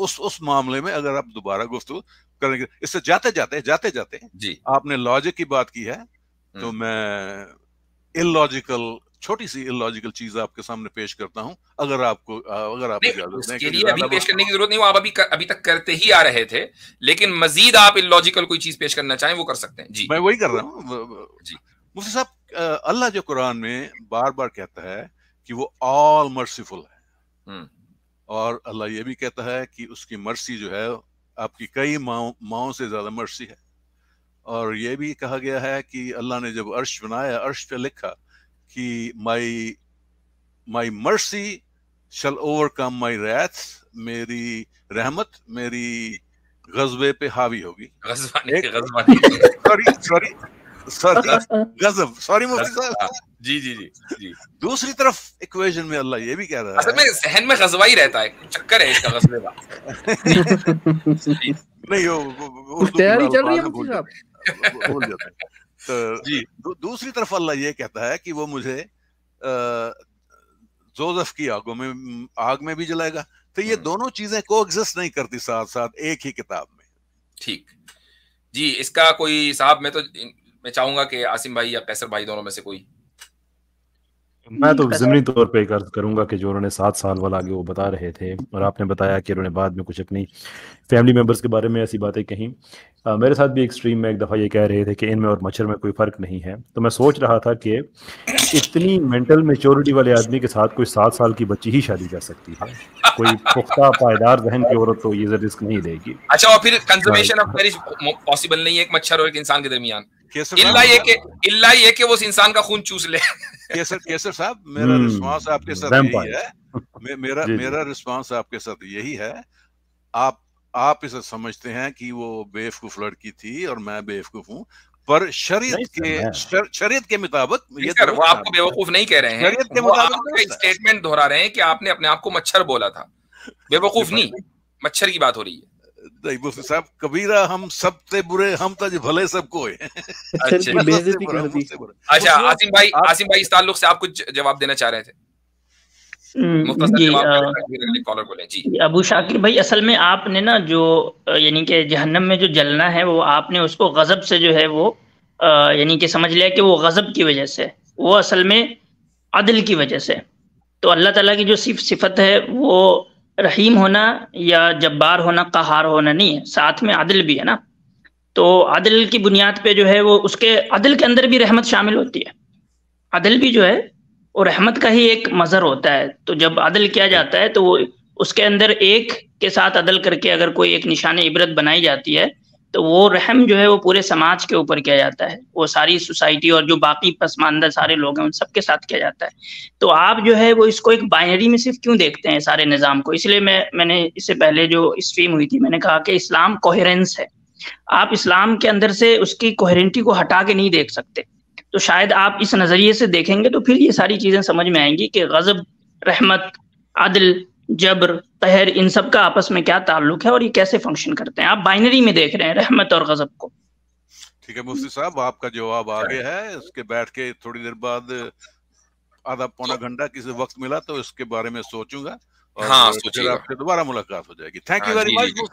اس معاملے میں اگر آپ دوبارہ گفتگو کریں گے، اس سے جاتے جاتے جی آپ نے لاجک کی بات کی ہے، تو میں چھوٹی سی illogical چیز آپ کے سامنے پیش کرتا ہوں، اگر آپ اجازت دیں. اس کے لیے ابھی پیش کرنے کی ضرورت نہیں، وہ آپ ابھی تک کرتے ہی آ رہے تھے، لیکن مزید آپ illogical کوئی چیز پیش کرنا چاہیں وہ کر سکتے ہیں. جی میں وہی کر رہا ہوں. جی مفتی صاحب، اللہ جو قرآن میں بار بار کہتا ہے کہ وہ آل مرسیفل ہے، اور اللہ یہ بھی کہتا ہے کہ اس کی مرسی جو ہے آپ کی کئی ماؤں سے زیادہ مرسی ہے. اور یہ بھی کہا گیا ہے کہ اللہ نے جب عرش بنایا، عرش پہ لکھا کہ مائی مرسی شل اوور کم مائی ریتھ، میری رحمت میری غضبے پہ حاوی ہوگی. سوری مفتی صاحب. جی جی جی جی. دوسری طرف ایکویژن میں اللہ یہ بھی کہہ رہا اصل میں ہے، ذہن میں غزوہ ہی رہتا ہے، چکر ہے اس کا غزبے کا. نہیں تیاری چل رہی ہے مفتی صاحب، بھول جاتے ہیں. تو دوسری طرف اللہ یہ کہتا ہے کہ وہ مجھے دوزخ کی آگ میں بھی جلائے گا. تو یہ دونوں چیزیں کو ایگزسٹ نہیں کرتی ساتھ ساتھ ایک ہی کتاب میں. ٹھیک جی. اس کا کوئی صاحب، میں چاہوں گا کہ عاصم بھائی یا قیصر بھائی دونوں میں سے کوئی. میں تو ضمنی طور پہ عرض کروں گا کہ جو انہوں نے 7 سال والا آگے وہ بتا رہے تھے، اور آپ نے بتایا کہ انہوں نے بعد میں کچھ اپنی فیملی ممبرس کے بارے میں ایسی باتیں کہیں. میرے ساتھ بھی ایک اسٹریم میں ایک دفعہ یہ کہہ رہے تھے کہ ان میں اور مچھر میں کوئی فرق نہیں ہے. تو میں سوچ رہا تھا کہ اتنی مینٹل میچورٹی والے آدمی کے ساتھ کوئی 7 سال کی بچی ہی شادی کر سکتی ہے. کوئی پختہ پائیدار ذہن کی عورت تو یہ رسک نہیں لے گی. اچھا، اور پھر کنزرویشن آف میرج پاسبل نہیں ہے ایک مچھر اور ایک انسان کے درمیان، اللہ یہ کہ وہ اس انسان کا خون چوس لے. کیسر صاحب، میرا رسپانس آپ کے ساتھ یہی ہے، میرا رسپانس آپ کے ساتھ یہی ہے. آپ اسے سمجھتے ہیں کہ وہ بے وقوف لڑکی تھی اور میں بے وقوف ہوں، پر شریعت کے مطابق وہ آپ کو بے وقوف نہیں کہہ رہے ہیں، وہ آپ کا اسٹیٹمنٹ دہرا رہے ہیں کہ آپ نے اپنے آپ کو مچھر بولا تھا، بے وقوف نہیں. مچھر کی بات ہو رہی ہے. نہیں مفتی صاحب، کبیرہ ہم سب سے برے، ہم تو بھلے سب کو ہیں. اچھا عاصم بھائی اس تعلق سے آپ کچھ جواب دینا چاہ رہے تھے؟ جی ابو شاکر بھائی، اصل میں آپ نے نا جو یعنی کہ جہنم میں جو جلنا ہے، وہ آپ نے اس کو غضب سے جو ہے وہ یعنی کہ سمجھ لیا کہ وہ غضب کی وجہ سے، وہ اصل میں عدل کی وجہ سے. تو اللہ تعالیٰ کی جو صفت ہے وہ رحیم ہونا یا جبار ہونا، قہار ہونا نہیں ہے، ساتھ میں عدل بھی ہے نا. تو عدل کی بنیاد پہ جو ہے وہ اس کے عدل کے اندر بھی رحمت شامل ہوتی ہے. عدل بھی جو ہے وہ رحمت کا ہی ایک مظہر ہوتا ہے. تو جب عدل کیا جاتا ہے تو وہ اس کے اندر ایک کے ساتھ عدل کر کے اگر کوئی ایک نشان عبرت بنائی جاتی ہے تو وہ رحم جو ہے وہ پورے سماج کے اوپر کیا جاتا ہے، وہ ساری سوسائٹی اور جو باقی پسماندہ سارے لوگ ہیں ان سب کے ساتھ کیا جاتا ہے. تو آپ جو ہے وہ اس کو ایک بائنری میں صرف کیوں دیکھتے ہیں سارے نظام کو؟ اس لیے میں نے اس سے پہلے جو اسٹریم ہوئی تھی میں نے کہا کہ اسلام کوہیرنس ہے. آپ اسلام کے اندر سے اس کی کوہیرنٹی کو ہٹا کے نہیں دیکھ سکتے. تو شاید آپ اس نظریے سے دیکھیں گے تو پھر یہ ساری چیزیں سمجھ میں آئیں گی کہ غضب، رحمت، عدل، جبر، قہر، ان سب کا آپس میں کیا تعلق ہے اور یہ کیسے فنکشن کرتے ہیں. آپ بائنری میں دیکھ رہے ہیں رحمت اور غضب کو. ٹھیک ہے مفتی صاحب، آپ کا جواب آگے ہے. اس کے بیٹھ کے تھوڑی دیر بعد آدھا پونا گھنٹہ کسی وقت ملا تو اس کے بارے میں سوچوں گا، اور پھر آپ سے دوبارہ ملاقات ہو جائے گی. Thank you very much.